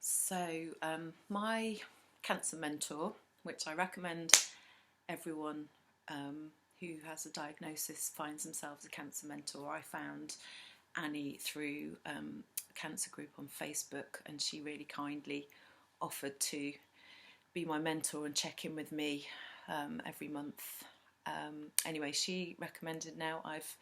So my cancer mentor, which I recommend everyone who has a diagnosis finds themselves a cancer mentor. I found Annie through a cancer group on Facebook, and she really kindly offered to be my mentor and check in with me every month. Anyway, she recommended, now I've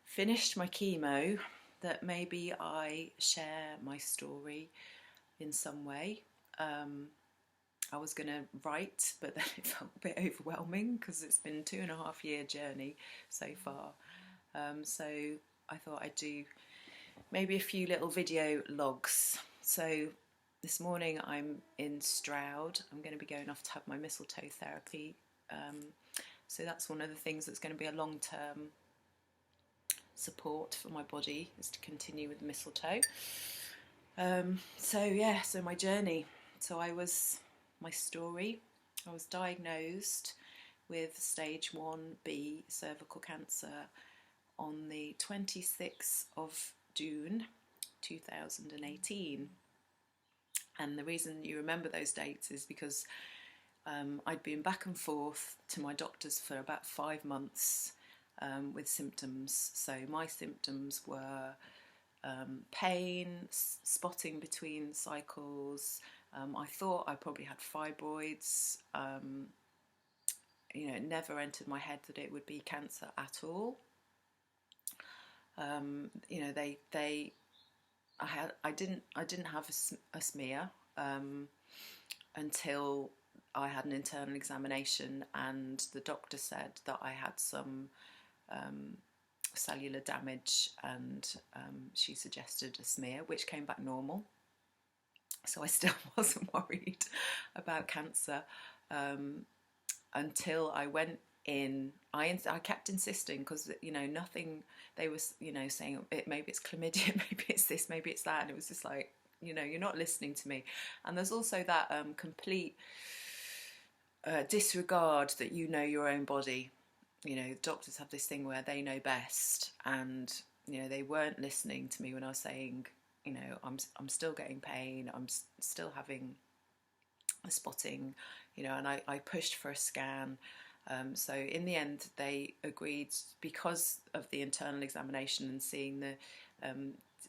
finished my chemo, that maybe I share my story in some way. I was going to write, but then it felt a bit overwhelming because it's been a 2.5 year journey so far. So I thought I'd do maybe a few little video logs. So this morning I'm in Stroud. I'm going to be going off to have my mistletoe therapy. So that's one of the things that's going to be a long-term support for my body, is to continue with mistletoe. So my journey. My story, I was diagnosed with stage 1B cervical cancer on the 26th of June 2018. And the reason you remember those dates is because I'd been back and forth to my doctors for about 5 months with symptoms. So my symptoms were pain, spotting between cycles. I thought I probably had fibroids. It never entered my head that it would be cancer at all. I didn't have a smear until I had an internal examination, and the doctor said that I had some cellular damage, and she suggested a smear, which came back normal. So I still wasn't worried about cancer until I went in. I kept insisting, because nothing. They were saying maybe it's chlamydia, maybe it's this, maybe it's that, and it was just like, you're not listening to me. And there's also that complete disregard that your own body. Doctors have this thing where they know best, and they weren't listening to me when I was saying, I'm still getting pain, I'm still having a spotting, and I pushed for a scan. So in the end, they agreed, because of the internal examination and seeing the,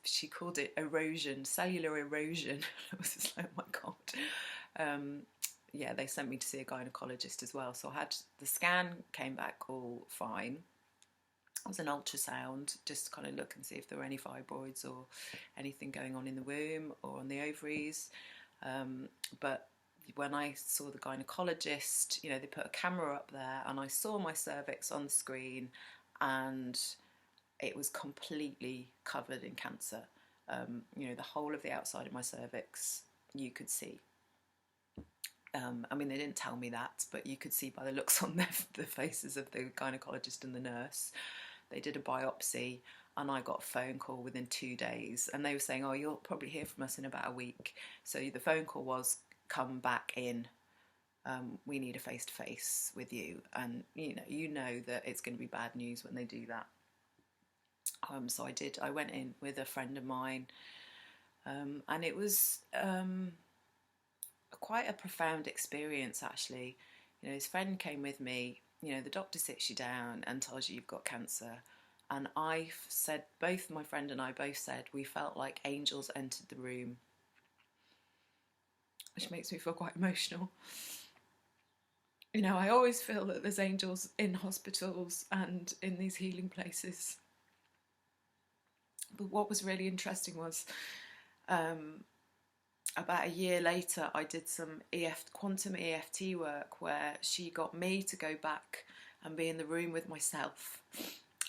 she called it erosion, cellular erosion. I was just like, oh my God. They sent me to see a gynecologist as well. So I had the scan, came back all fine. It was an ultrasound, just to kind of look and see if there were any fibroids or anything going on in the womb or on the ovaries. But when I saw the gynecologist, they put a camera up there, and I saw my cervix on the screen, and it was completely covered in cancer. The whole of the outside of my cervix you could see. They didn't tell me that, but you could see by the looks on the faces of the gynecologist and the nurse. They did a biopsy, and I got a phone call within 2 days, and they were saying, oh, you'll probably hear from us in about a week. So the phone call was, come back in, we need a face-to-face with you. And you know that it's going to be bad news when they do that. So I went in with a friend of mine, and it was quite a profound experience, actually. His friend came with me. The doctor sits you down and tells you you've got cancer, and both my friend and I both said we felt like angels entered the room, which makes me feel quite emotional. I always feel that there's angels in hospitals and in these healing places. But what was really interesting was, about a year later, I did some quantum EFT work, where she got me to go back and be in the room with myself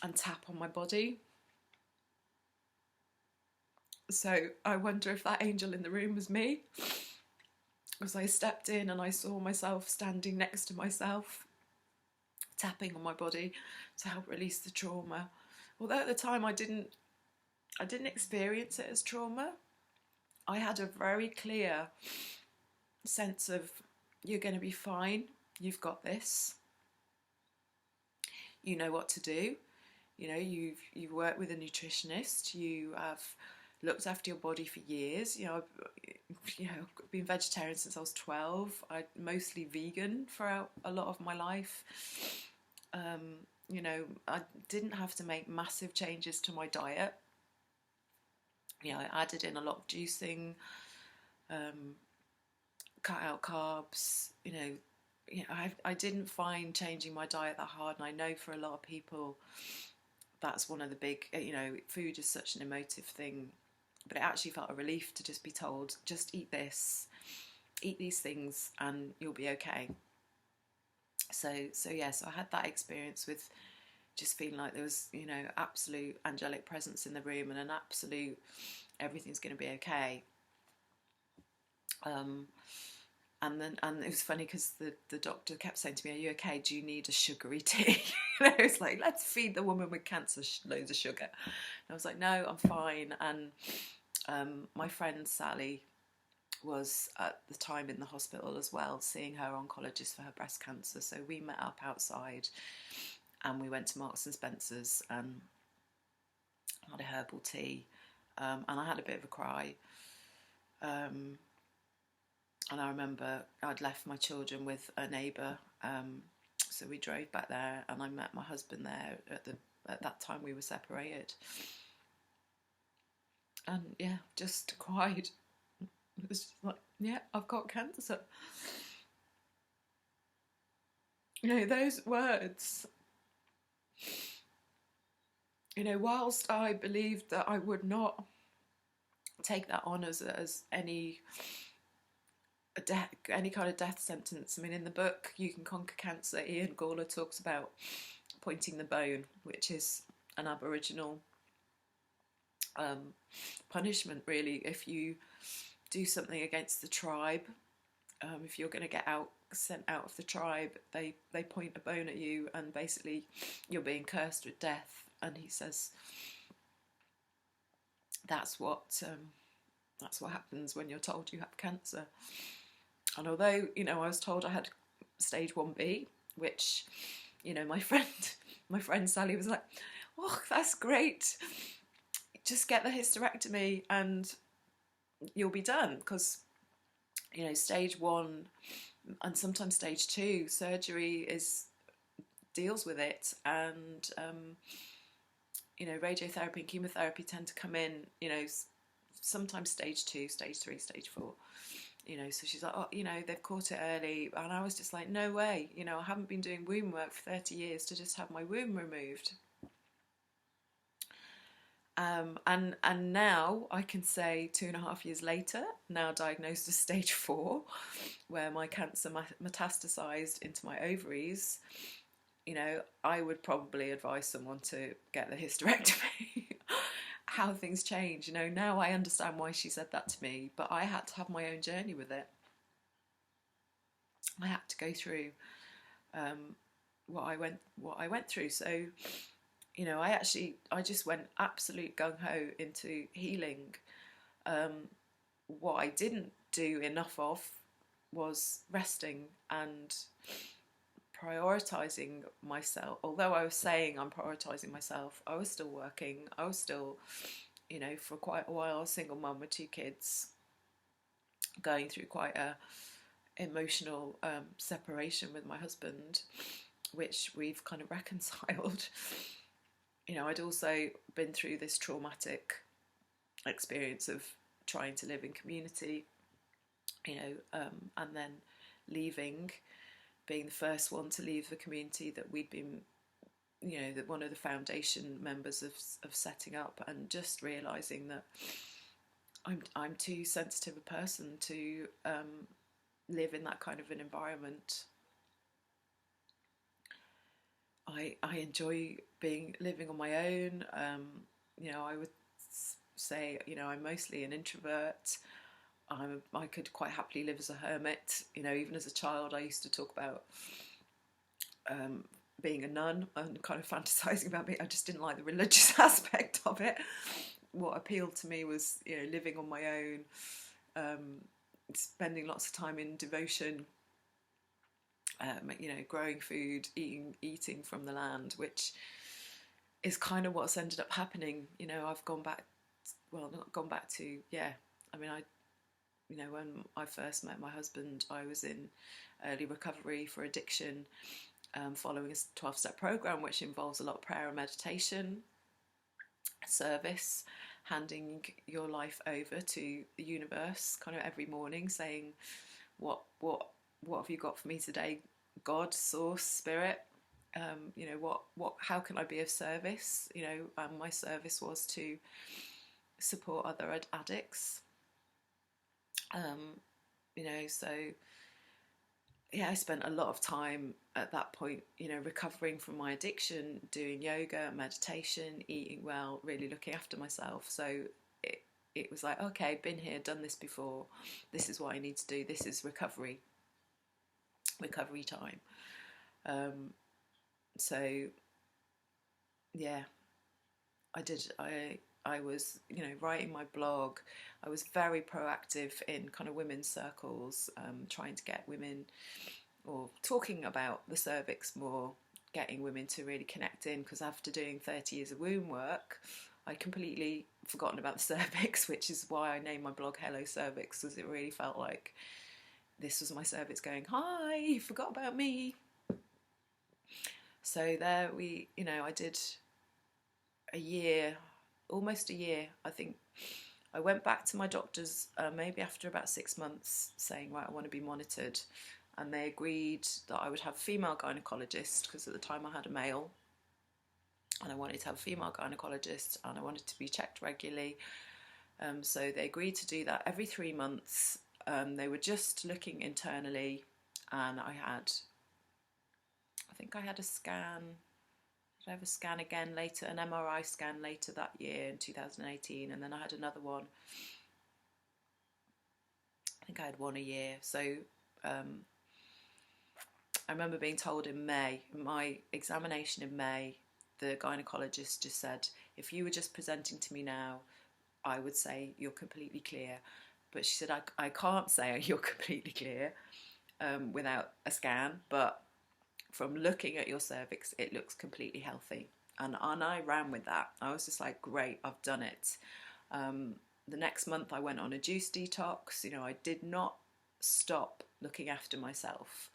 and tap on my body. So I wonder if that angel in the room was me, because I stepped in and I saw myself standing next to myself, tapping on my body to help release the trauma. Although at the time I didn't experience it as trauma. I had a very clear sense of, you're going to be fine, you've got this, you know what to do. You've worked with a nutritionist, you have looked after your body for years. I've been vegetarian since I was 12. I mostly vegan for a lot of my life. I didn't have to make massive changes to my diet. I added in a lot of juicing, cut out carbs. I didn't find changing my diet that hard, and I know for a lot of people that's one of the big, food is such an emotive thing, but it actually felt a relief to just be told, just eat this, eat these things, and you'll be okay. So I had that experience with just feeling like there was, absolute angelic presence in the room and an absolute everything's going to be okay. And it was funny because the doctor kept saying to me, "Are you okay? Do you need a sugary tea?" It was like, let's feed the woman with cancer loads of sugar. And I was like, no, I'm fine. And my friend Sally was at the time in the hospital as well, seeing her oncologist for her breast cancer. So we met up outside and we went to Marks and Spencer's and had a herbal tea. And I had a bit of a cry. And I remember I'd left my children with a neighbour, so we drove back there, and I met my husband there. At that time we were separated, and just cried. It was just like, I've got cancer. Those words. Whilst I believed that I would not take that on as any kind of death sentence. I mean, in the book You Can Conquer Cancer, Ian Gawler talks about pointing the bone, which is an Aboriginal punishment, really. If you do something against the tribe, if you're going to get sent out of the tribe, they point a bone at you, and basically you're being cursed with death. And he says that's what happens when you're told you have cancer. And although, I was told I had stage 1B, which, my friend Sally was like, "Oh, that's great. Just get the hysterectomy and you'll be done." Because, stage 1 and sometimes stage 2 surgery deals with it. And, radiotherapy and chemotherapy tend to come in, sometimes stage 2, stage 3, stage 4. So she's like, "Oh, they've caught it early." And I was just like, no way. I haven't been doing womb work for 30 years to just have my womb removed. And now I can say 2.5 years later, now diagnosed as stage 4, where my cancer metastasized into my ovaries, I would probably advise someone to get the hysterectomy. How things change, now I understand why she said that to me, but I had to have my own journey with it. I had to go through what I went through. So, I just went absolute gung-ho into healing. What I didn't do enough of was resting and prioritising myself. Although I was saying I'm prioritising myself, I was still working. I was still, for quite a while, a single mum with 2 kids, going through quite a emotional separation with my husband, which we've kind of reconciled. I'd also been through this traumatic experience of trying to live in community, and then leaving, being the first one to leave the community that we'd been, that one of the foundation members of setting up, and just realising that I'm too sensitive a person to live in that kind of an environment. I enjoy living on my own. I would say, I'm mostly an introvert. I could quite happily live as a hermit. Even as a child, I used to talk about being a nun and kind of fantasising about me. I just didn't like the religious aspect of it. What appealed to me was, living on my own, spending lots of time in devotion, growing food, eating from the land, which is kind of what's ended up happening. I've gone back well, not gone back to, yeah, I mean, when I first met my husband, I was in early recovery for addiction, following a 12-step program, which involves a lot of prayer and meditation, service, handing your life over to the universe kind of every morning, saying, what have you got for me today, God, source, spirit? How can I be of service? My service was to support other addicts. So yeah, I spent a lot of time at that point, recovering from my addiction, doing yoga, meditation, eating well, really looking after myself. So it was like, okay, been here, done this before. This is what I need to do. This is recovery time. So yeah, I was, writing my blog. I was very proactive in kind of women's circles, trying to get women, or talking about the cervix more, getting women to really connect in, because after doing 30 years of womb work, I'd completely forgotten about the cervix, which is why I named my blog Hello Cervix, because it really felt like this was my cervix going, hi, you forgot about me. So there I did almost a year. I think I went back to my doctors maybe after about 6 months, saying, right, I want to be monitored. And they agreed that I would have a female gynaecologist, because at the time I had a male. And I wanted to have a female gynaecologist, and I wanted to be checked regularly. So they agreed to do that every 3 months. They were just looking internally, and I think I had a scan. Did I have a scan again later, an MRI scan later that year in 2018, and then I had another one. I think I had one a year. So I remember being told in May, my examination in May, the gynaecologist just said, if you were just presenting to me now, I would say you're completely clear. But she said, I can't say you're completely clear without a scan, but from looking at your cervix, it looks completely healthy. And I ran with that. I was just like, great, I've done it. The next month I went on a juice detox. I did not stop looking after myself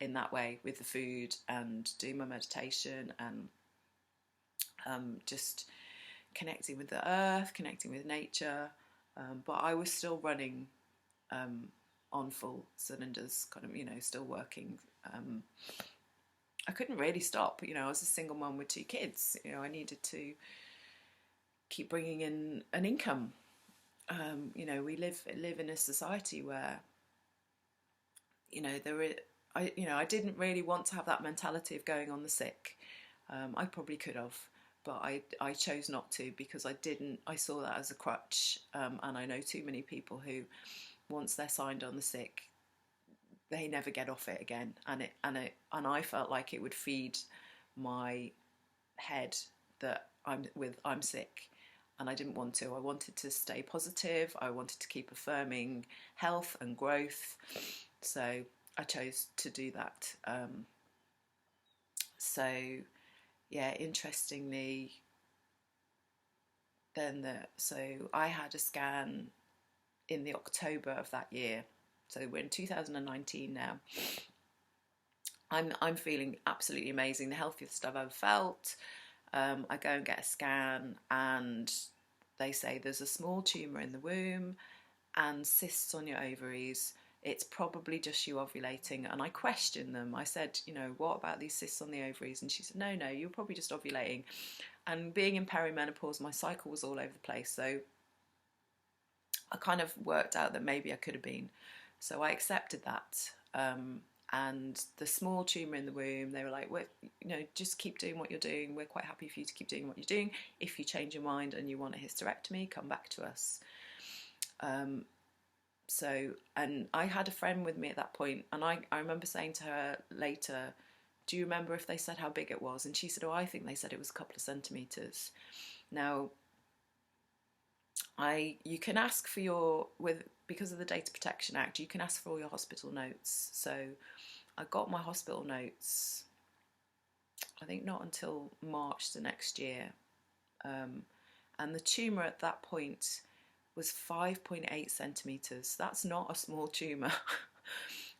in that way, with the food and doing my meditation, and just connecting with the earth, connecting with nature. But I was still running on full cylinders, kind of, still working. I couldn't really stop. I was a single mum with 2 kids. I needed to keep bringing in an income. We live in a society where, I didn't really want to have that mentality of going on the sick. I probably could have, but I chose not to, because I saw that as a crutch. And I know too many people who, once they're signed on the sick, they never get off it again. And I felt like it would feed my head that I'm sick. And I didn't want to. I wanted to stay positive. I wanted to keep affirming health and growth. So I chose to do that. So yeah, interestingly, so I had a scan in the October of that year. So we're in 2019 now. I'm feeling absolutely amazing, the healthiest I've ever felt. I go and get a scan, and they say there's a small tumour in the womb and cysts on your ovaries. It's probably just you ovulating. And I questioned them. I said, what about these cysts on the ovaries? And she said, no, you're probably just ovulating. And being in perimenopause, my cycle was all over the place. So I kind of worked out that maybe I could have been. So I accepted that. And the small tumour in the womb, they were like, well, just keep doing what you're doing. We're quite happy for you to keep doing what you're doing. If you change your mind and you want a hysterectomy, come back to us. And I had a friend with me at that point, and I remember saying to her later, do you remember if they said how big it was? And she said, I think they said it was a couple of centimetres. Now, you can ask for because of the Data Protection Act, you can ask for all your hospital notes. So I got my hospital notes, I think not until March the next year. and the tumour at that point was 5.8 centimetres. That's not a small tumour.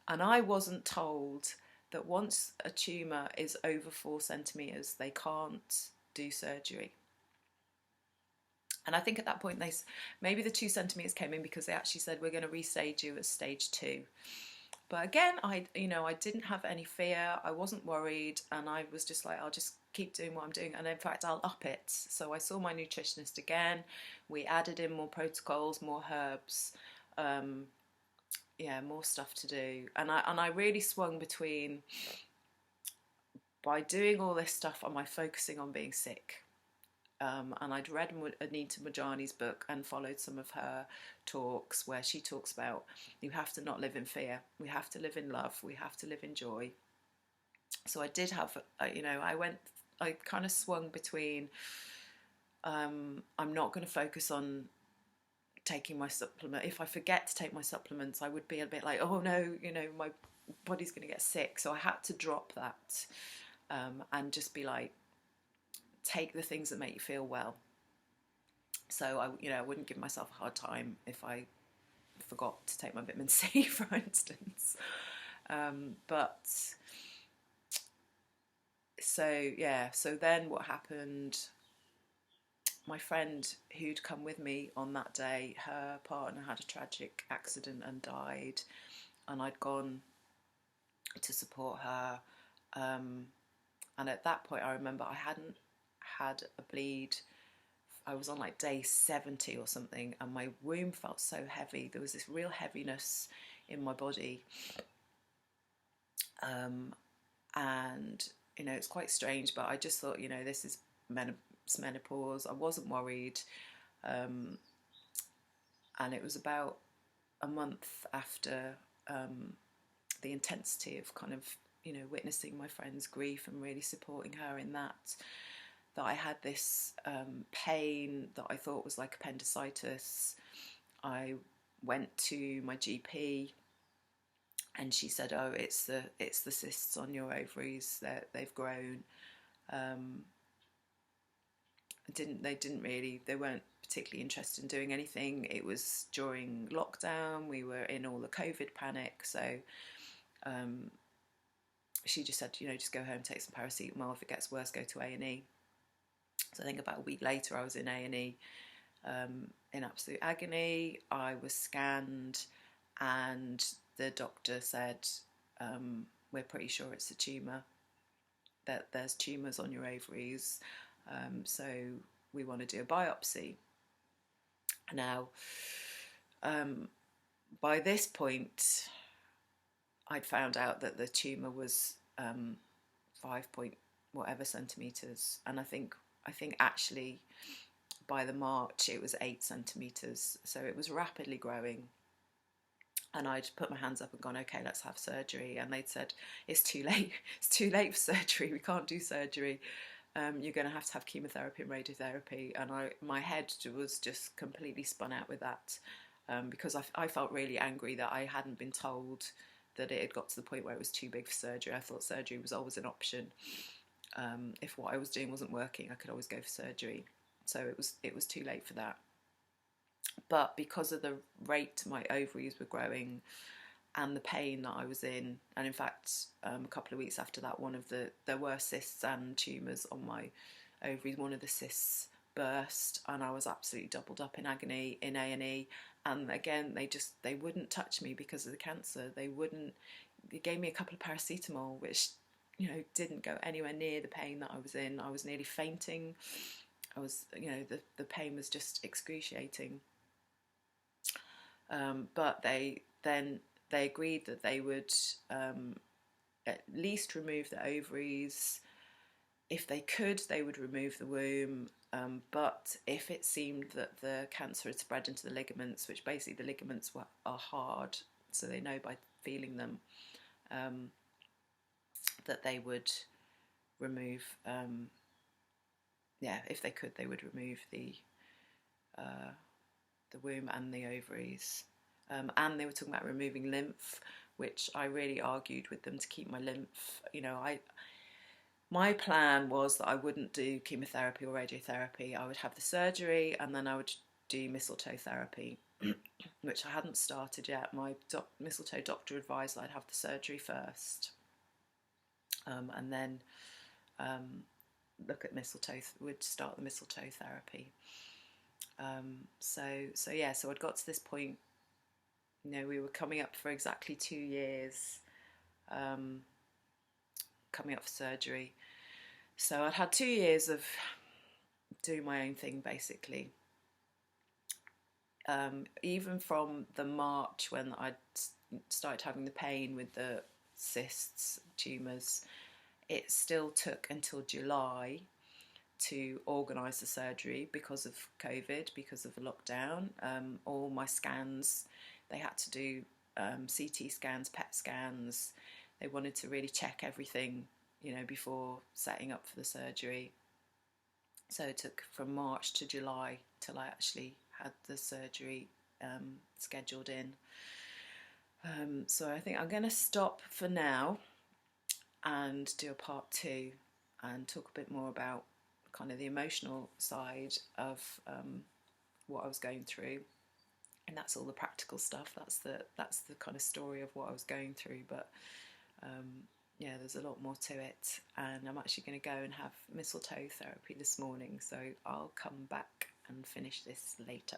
And I wasn't told that once a tumour is over 4 centimetres, they can't do surgery. And I think at that point, maybe the 2 centimetres came in because they actually said, we're going to restage you as stage 2. But again, I didn't have any fear. I wasn't worried, and I was just like, I'll just keep doing what I'm doing, and in fact, I'll up it. So I saw my nutritionist again. We added in more protocols, more herbs, more stuff to do. And I really swung between, by doing all this stuff, am I focusing on being sick? And I'd read Anita Mojani's book and followed some of her talks where she talks about you have to not live in fear, we have to live in love, we have to live in joy. So I did have, I kind of swung between I'm not going to focus on taking my supplement. If I forget to take my supplements, I would be a bit like, oh no, my body's going to get sick. So I had to drop that and just be like, take the things that make you feel well. So I wouldn't give myself a hard time if I forgot to take my vitamin C, for instance. So then what happened, my friend who'd come with me on that day, her partner had a tragic accident and died, and I'd gone to support her. And at that point, I remember I hadn't had a bleed. I was on like day 70 or something, and my womb felt so heavy. There was this real heaviness in my body. And, it's quite strange, but I just thought, this is menopause. I wasn't worried. And it was about a month after the intensity of kind of, witnessing my friend's grief and really supporting her in that I had this pain that I thought was like appendicitis. I went to my GP, and she said, "Oh, it's the cysts on your ovaries that they've grown." They weren't particularly interested in doing anything. It was during lockdown. We were in all the COVID panic, so she just said, just go home, take some paracetamol. If it gets worse, go to A&E. So I think about a week later, I was in A&E in absolute agony. I was scanned, and the doctor said, we're pretty sure it's a tumour, that there's tumours on your ovaries, so we want to do a biopsy. Now, by this point, I'd found out that the tumour was 5 point whatever centimetres, and I think actually by the March it was 8 centimetres, so it was rapidly growing. And I'd put my hands up and gone, okay, let's have surgery. And they'd said, it's too late. It's too late for surgery. We can't do surgery. You're going to have chemotherapy and radiotherapy. And my head was just completely spun out with that, because I felt really angry that I hadn't been told that it had got to the point where it was too big for surgery. I thought surgery was always an option. If what I was doing wasn't working, I could always go for surgery. So it was too late for that. But because of the rate my ovaries were growing and the pain that I was in, and in fact a couple of weeks after that, there were cysts and tumours on my ovaries. One of the cysts burst, and I was absolutely doubled up in agony in A&E. And again, they wouldn't touch me because of the cancer. They gave me a couple of paracetamol, which didn't go anywhere near the pain that I was in. I was nearly fainting. I was, the pain was just excruciating. But they agreed that they would at least remove the ovaries. If they could, they would remove the womb. But if it seemed that the cancer had spread into the ligaments, which basically the ligaments are hard, so they know by feeling them, that they would remove. If they could, they would remove the womb and the ovaries. And they were talking about removing lymph, which I really argued with them to keep my lymph. my plan was that I wouldn't do chemotherapy or radiotherapy. I would have the surgery and then I would do mistletoe therapy, which I hadn't started yet. My mistletoe doctor advised that I'd have the surgery first, and then look at mistletoe. Would start the mistletoe therapy. So yeah. So I'd got to this point. You know, we were coming up for exactly 2 years. Coming up for surgery. So I'd had 2 years of doing my own thing, basically. Even from the March when I started having the pain with the cysts, tumours, it still took until July to organise the surgery because of COVID, because of the lockdown. All my scans, they had to do CT scans, PET scans. They wanted to really check everything, you know, before setting up for the surgery. So it took from March to July till I actually had the surgery scheduled in. So I think I'm going to stop for now and do a part 2 and talk a bit more about kind of the emotional side of what I was going through. And that's all the practical stuff. That's the kind of story of what I was going through. But yeah, there's a lot more to it. And I'm actually going to go and have mistletoe therapy this morning. So I'll come back and finish this later.